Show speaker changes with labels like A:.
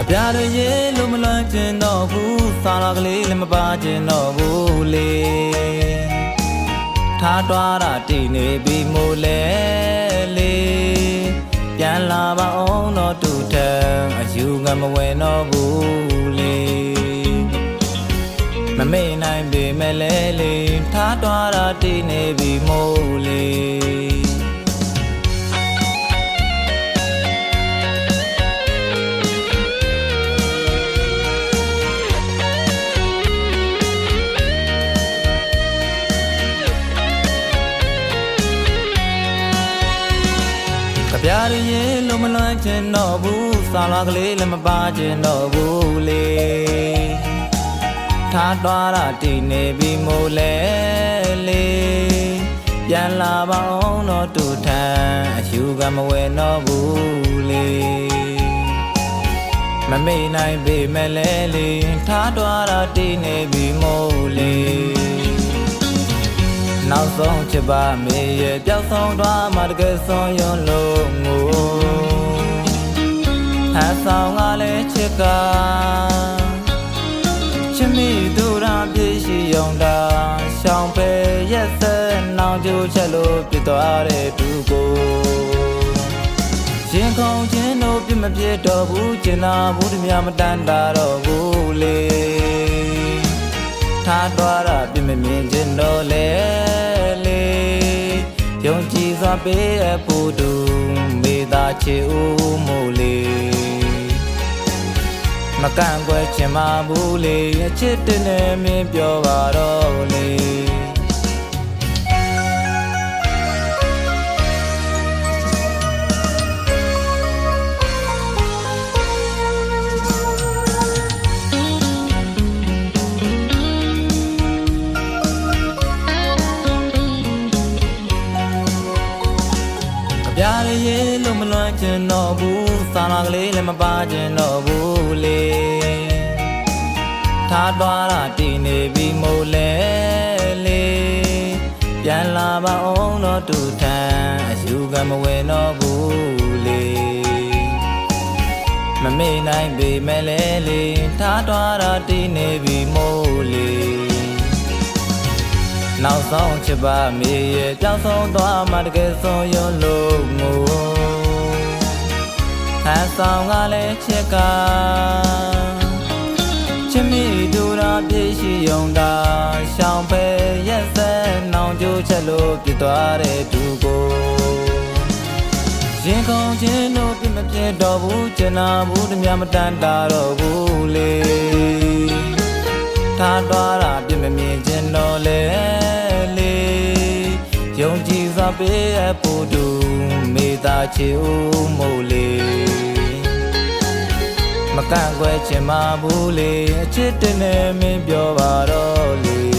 A: ပြားတွေရေလုံးမလွမ်းကျင်တော့ဘူးစာလာကလေးလည်းမပါကျင်တော့ဘူးလေထားတွားတာတည်နေပြီမို့လဲလေပြန်လာပါအောင်တော့တူထံအယူကမဝင်တော့ဘူးလေမမေ့နိုင်ပေမဲ့လဲလေထားတွားတာတည်နေပြီမို့လေပြားရေလုံးမလွမ်းကျင်တော့ဘူးစာလာကလေးလည်းမပါကျင်တော့ဘူးလေထားတွားတာတည်နေပြီမို့လဲလေပြန်လာပါအောင်တော့တူထံအယူကမဝဲတော့ဘူးလေမမေ့နိုင်ပေမဲ့လဲလေထားတွားတာတည်နေပြီမို့လေနောက်ဆုံးချစ်ပါမေရဲ့ပျောက်ဆုံးသွားမှတကယ်ဆုံးရုံလို့ငိုဟန်ဆောင်ကလည်းချစ်ကချစ်မိသူရာပြည့်ရှိုံတာရှောင်ပဲရက်စက်နောင်ကျိုးချက်လို့ပြစ်သွားတဲ့သူကိုရင်ခုန်ခြင်းတို့ပြစ်မပြစ်တော့ဘူးကျင်နာဘူးတည်းများမတန်တာတော့ဘူးလေထားတွားတာပြစ်မမြင်ခြင်းတော့လေယုံကြည်စွာပေးအပ်ဖို့တူမေတ္တာချေဦးမို့လေမကန့်ကွက်ချင်ပါဘူးလေအချစ်တင်နေမင်းပြောပါတော့လေပြားရေလုံးမလွမ်းကျင်တော့ဘူးစာလာကလေးလည်းမပါကျင်တော့ဘူးလေထားတွားတာတည်နေပြီမို့လဲလေပြန်လာပါအောင်တော့တူထံအယူကမဝင်တော့ဘူးလေမမေ့နိုင်ပေမဲ့လဲလေထားတွားတာတည်နေပြီမို့လေနောက်ဆုံးချစ်ပါမေရဲ့ကြောက်ဆုံးသွားမှတကယ်ဆုံးရုံလို့ငိုဟန်ဆောင်ကလည်းချစ်ကချစ်မိသူရာပြည့်ရှိုံတာရှောင်ပဲရက်စက်နောင်ကျိုးချက်လို့ပြစ်သွားတဲ့သူကိုရင်ခုန်ခြင်းတို့ပြစ်မပြစ်တော့ဘူးကျင်နာဘူးတည်းများမတန်တာတော့ဘူးလေထားတွားတာပြစ်မမြင်ခြင်းတော့လေယုံကြည်စွာပေးအပ်ဖို့တူမေတ္တာချေဦးမို့လေမကန့်ကွက်ချင်ပါဘူးလေအချစ်တင်နေမင်းပြောပါတော့လေ